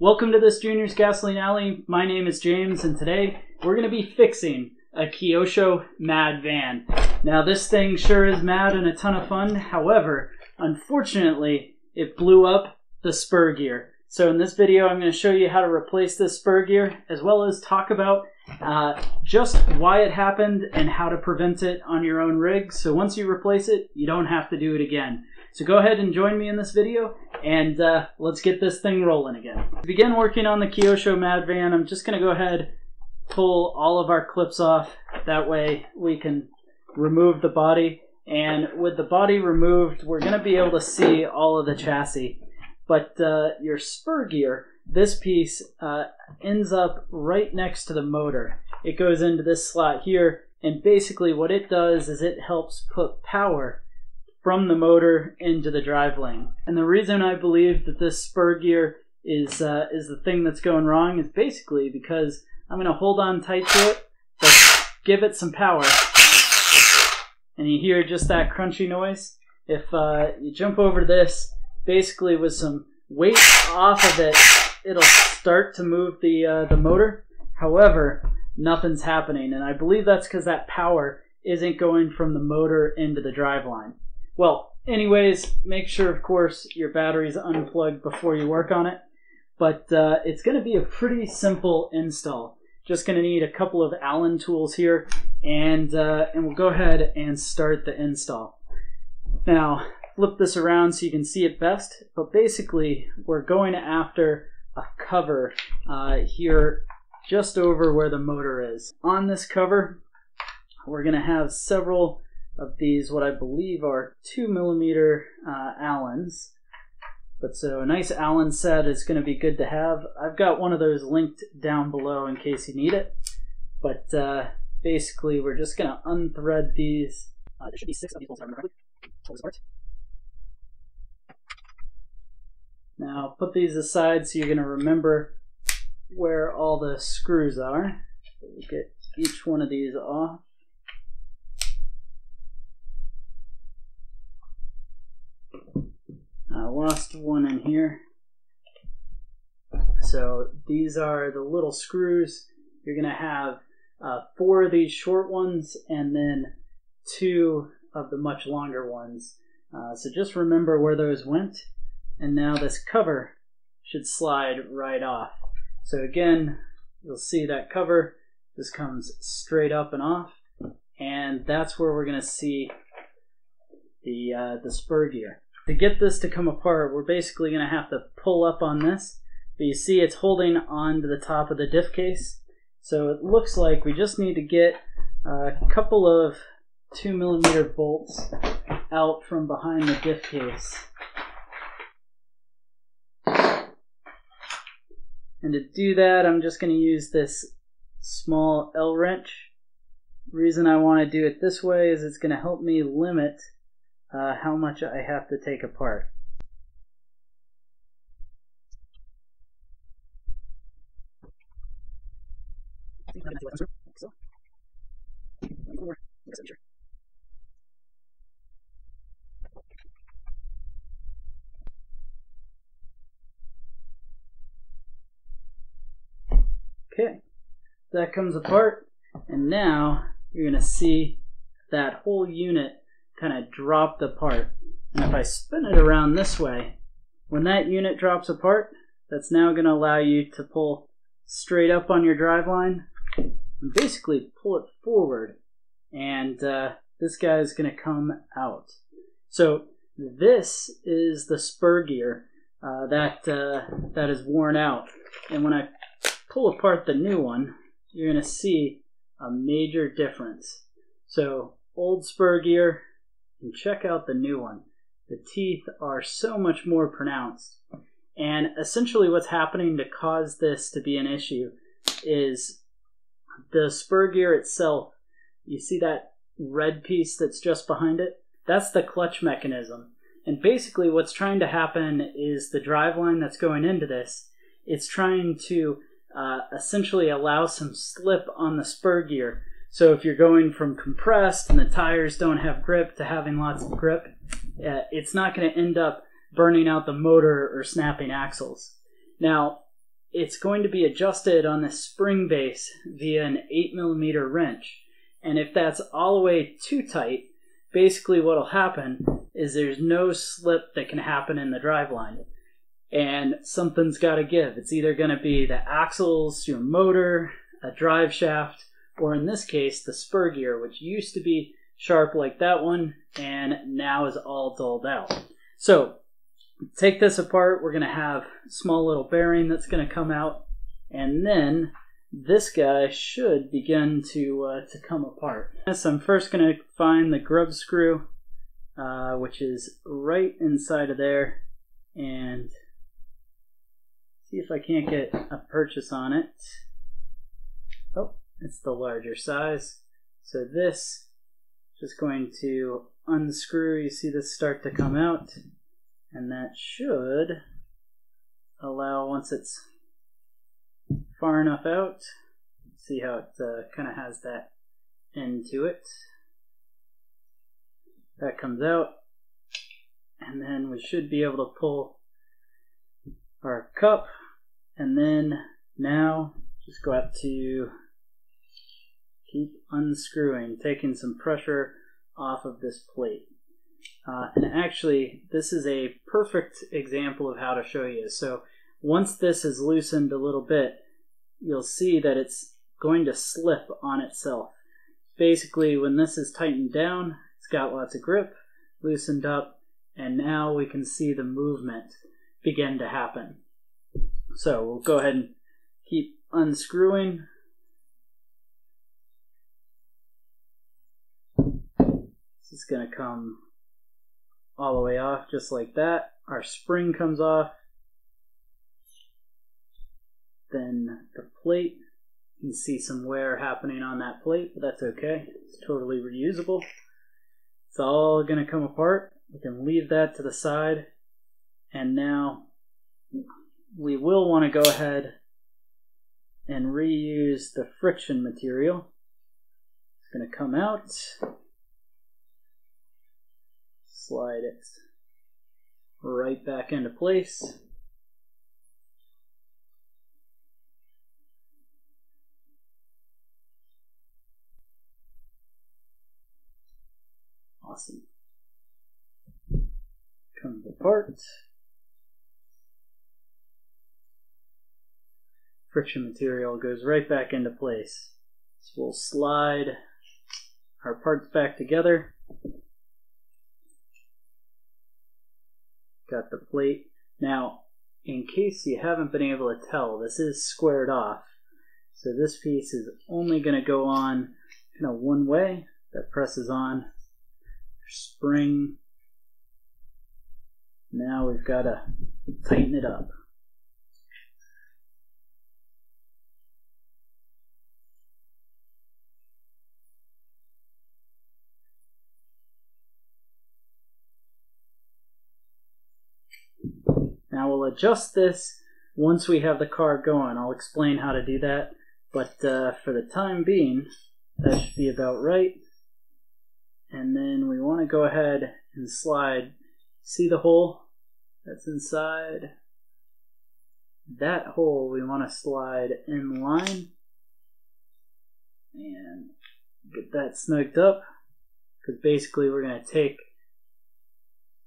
Welcome to this Junior's Gasoline Alley. My name is James, and today we're going to be fixing a Kyosho Madvan. Now, this thing sure is mad and a ton of fun. However, unfortunately, it blew up the spur gear. So in this video, I'm going to show you how to replace this spur gear, as well as talk about just why it happened and how to prevent it on your own rig. So once you replace it, you don't have to do it again. So go ahead and join me in this video, and let's get this thing rolling again. To begin working on the Kyosho Madvan, I'm just going to go ahead, pull all of our clips off. That way we can remove the body. And with the body removed, we're going to be able to see all of the chassis. But your spur gear, this piece ends up right next to the motor. It goes into this slot here, and basically what it does is it helps put power from the motor into the drive lane. And the reason I believe that this spur gear is the thing that's going wrong is basically because I'm going to hold on tight to it, but give it some power, and you hear just that crunchy noise. If you jump over this, basically with some weight off of it, it'll start to move the motor. However, nothing's happening, and I believe that's because that power isn't going from the motor into the drive line. Well, anyways, make sure, of course, your battery's unplugged before you work on it. But it's going to be a pretty simple install. Just going to need a couple of Allen tools here, and we'll go ahead and start the install. Now, flip this around so you can see it best. But basically, we're going after a cover here just over where the motor is. On this cover, we're going to have several of these, what I believe are 2mm Allens. But so a nice Allen set is going to be good to have. I've got one of those linked down below in case you need it. But basically, we're just going to unthread these. There should be 6 of these bolts, if I remember correctly. Pull this apart. Now, put these aside so you're going to remember where all the screws are. So we'll get each one of these off. I lost one in here. So these are the little screws. You're going to have 4 of these short ones and then 2 of the much longer ones. So just remember where those went. And now this cover should slide right off. So again, you'll see that cover just comes straight up and off. And that's where we're going to see the spur gear. To get this to come apart, we're basically going to have to pull up on this. But you see it's holding on to the top of the diff case. So it looks like we just need to get a couple of 2mm bolts out from behind the diff case. And to do that, I'm just going to use this small L wrench. The reason I want to do it this way is it's going to help me limit how much I have to take apart. Okay, that comes apart, and now you're going to see that whole unit kind of dropped apart. And if I spin it around this way, when that unit drops apart, that's now going to allow you to pull straight up on your drive line and basically pull it forward, and this guy is going to come out. So this is the spur gear that is worn out, and when I pull apart the new one, you're going to see a major difference. So old spur gear, and check out the new one. The teeth are so much more pronounced. And essentially what's happening to cause this to be an issue is the spur gear itself. You see that red piece that's just behind it? That's the clutch mechanism. And basically what's trying to happen is the drive line that's going into this, it's trying to essentially allow some slip on the spur gear. So if you're going from compressed and the tires don't have grip to having lots of grip, it's not going to end up burning out the motor or snapping axles. Now, it's going to be adjusted on the spring base via an 8mm wrench. And if that's all the way too tight, basically what will happen is there's no slip that can happen in the driveline. And something's got to give. It's either going to be the axles, your motor, a drive shaft, or in this case, the spur gear, which used to be sharp like that one, and now is all dulled out. So, take this apart. We're going to have a small little bearing that's going to come out, and then this guy should begin to come apart. So I'm first going to find the grub screw, which is right inside of there, and see if I can't get a purchase on it. Oh, it's the larger size. So this is just going to unscrew. You see this start to come out, and that should allow, once it's far enough out, see how it kind of has that end to it. That comes out, and then we should be able to pull our cup, and then now just go up to keep unscrewing, taking some pressure off of this plate. And actually, this is a perfect example of how to show you. So once this is loosened a little bit, you'll see that it's going to slip on itself. Basically, when this is tightened down, it's got lots of grip, loosened up, and now we can see the movement begin to happen. So we'll go ahead and keep unscrewing. This is going to come all the way off just like that. Our spring comes off. Then the plate, you can see some wear happening on that plate, but that's okay. It's totally reusable. It's all going to come apart. We can leave that to the side. And now we will want to go ahead and reuse the friction material. It's going to come out. Slide it right back into place. Awesome. Comes apart. Friction material goes right back into place. So we'll slide our parts back together. Got the plate. Now, in case you haven't been able to tell, this is squared off. So this piece is only going to go on kind of one way. That presses on. Spring. Now we've got to tighten it up. Now we'll adjust this once we have the car going. I'll explain how to do that, but for the time being, that should be about right. And then we want to go ahead and slide. See the hole that's inside? That hole we want to slide in line and get that snugged up, because basically we're going to take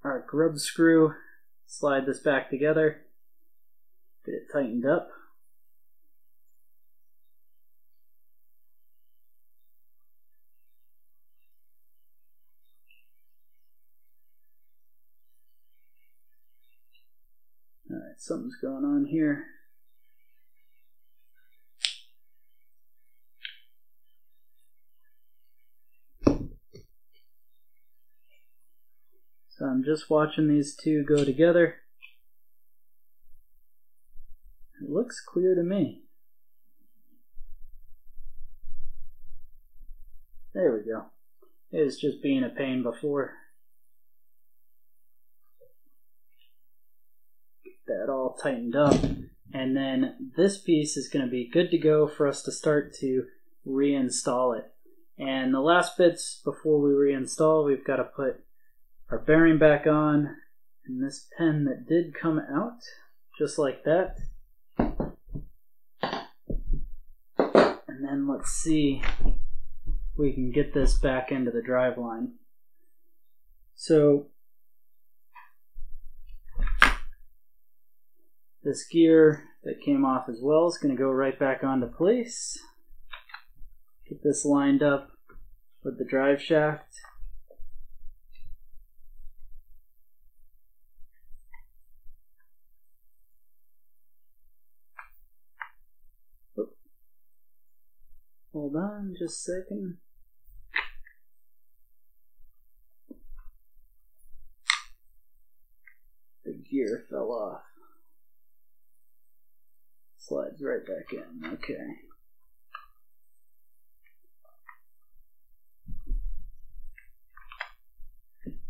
our grub screw, slide this back together, get it tightened up. Alright, something's going on here. So I'm just watching these two go together. It looks clear to me. There we go. It was just being a pain before. That all tightened up, and then this piece is going to be good to go for us to start to reinstall it. And the last bits before we reinstall, we've got to put our bearing back on, and this pin that did come out just like that, and let's see if we can get this back into the drive line. So this gear that came off as well is going to go right back onto place. Get this lined up with the drive shaft. Hold on just a second. The gear fell off. Slides right back in. Okay.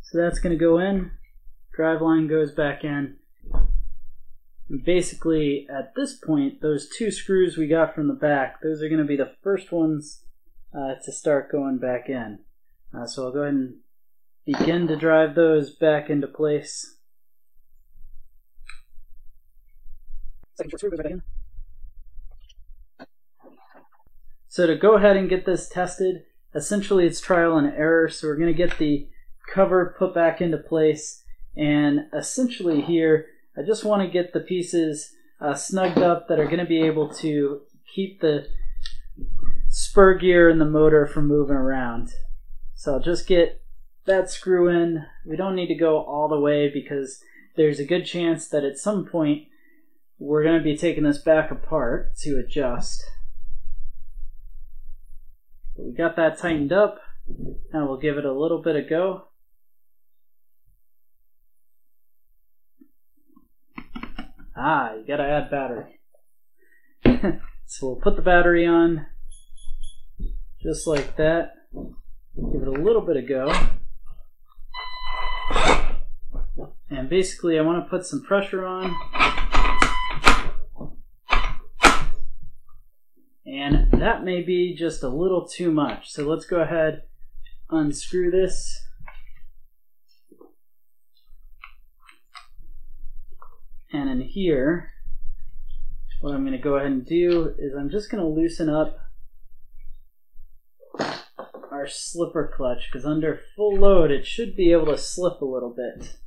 So that's going to go in. Drive line goes back in. And basically, at this point, those two screws we got from the back, those are going to be the first ones to start going back in. So I'll go ahead and begin to drive those back into place. Second short screw goes back in. So to go ahead and get this tested, essentially it's trial and error. So we're going to get the cover put back into place, and essentially here I just want to get the pieces snugged up that are going to be able to keep the spur gear and the motor from moving around. So I'll just get that screw in. We don't need to go all the way because there's a good chance that at some point we're going to be taking this back apart to adjust. But we got that tightened up. Now we'll give it a little bit of go. You gotta add battery. So we'll put the battery on just like that. Give it a little bit of go. And basically I want to put some pressure on. And that may be just a little too much. So let's go ahead, unscrew this. And in here, what I'm going to go ahead and do is I'm just going to loosen up our slipper clutch, because under full load it should be able to slip a little bit.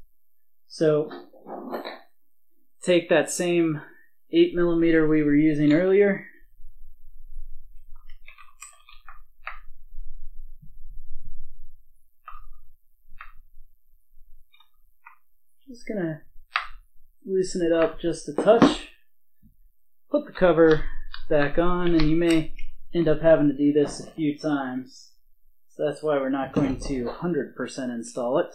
So take that same 8mm we were using earlier, just going to loosen it up just a touch, put the cover back on, and you may end up having to do this a few times. So that's why we're not going to 100% install it.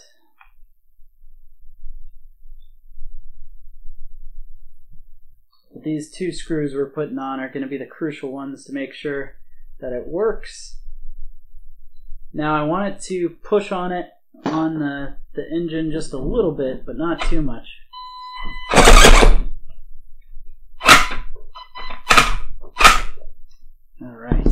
But these two screws we're putting on are going to be the crucial ones to make sure that it works. Now I want it to push on it on the engine just a little bit, but not too much. All right.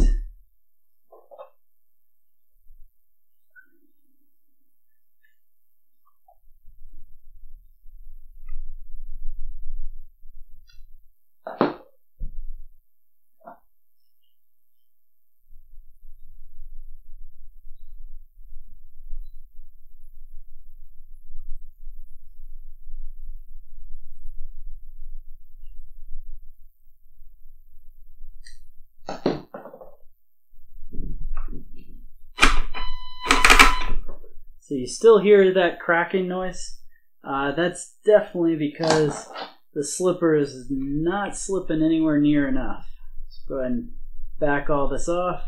So you still hear that cracking noise. That's definitely because the slipper is not slipping anywhere near enough. Let's go ahead and back all this off.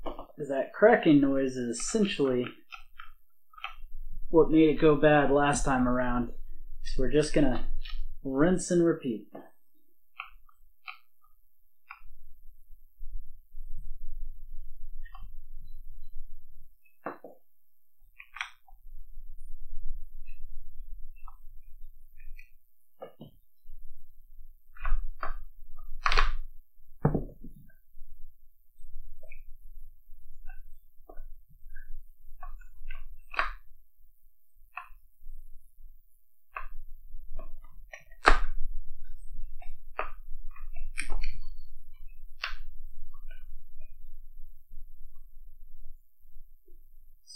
Because that cracking noise is essentially what made it go bad last time around. So we're just going to rinse and repeat.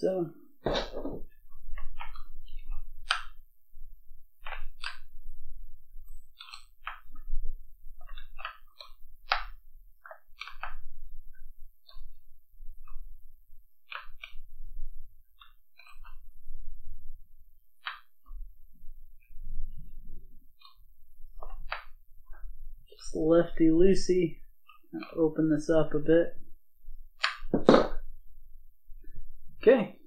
So just lefty loosey. Open this up a bit. Okay,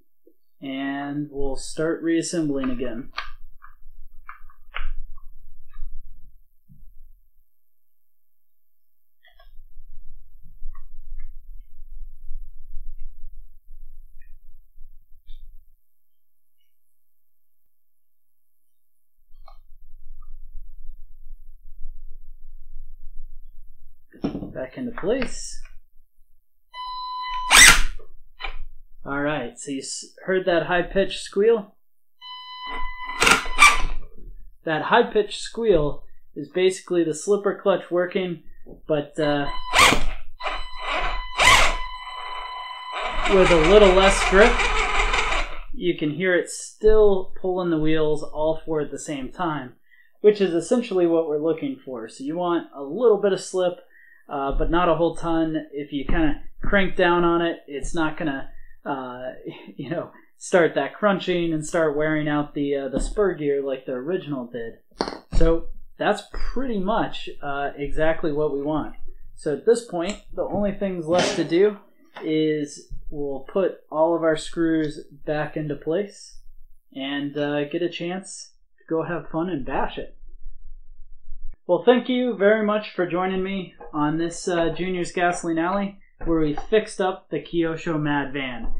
and we'll start reassembling again. Back into place. Alright, so you heard that high-pitched squeal? That high-pitched squeal is basically the slipper clutch working, but with a little less grip. You can hear it still pulling the wheels, all four at the same time, which is essentially what we're looking for. So you want a little bit of slip, but not a whole ton. If you kind of crank down on it, it's not going to start that crunching and start wearing out the spur gear like the original did. So that's pretty much exactly what we want. So at this point, the only things left to do is we'll put all of our screws back into place and get a chance to go have fun and bash it. Well, thank you very much for joining me on this Junior's Gasoline Alley, where we fixed up the Kyosho Madvan.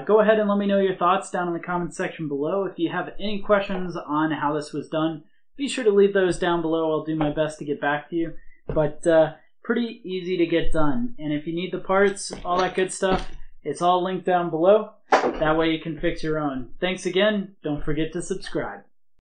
Go ahead and let me know your thoughts down in the comments section below. If you have any questions on how this was done, be sure to leave those down below. I'll do my best to get back to you. But pretty easy to get done. And if you need the parts, all that good stuff, it's all linked down below. That way you can fix your own. Thanks again. Don't forget to subscribe.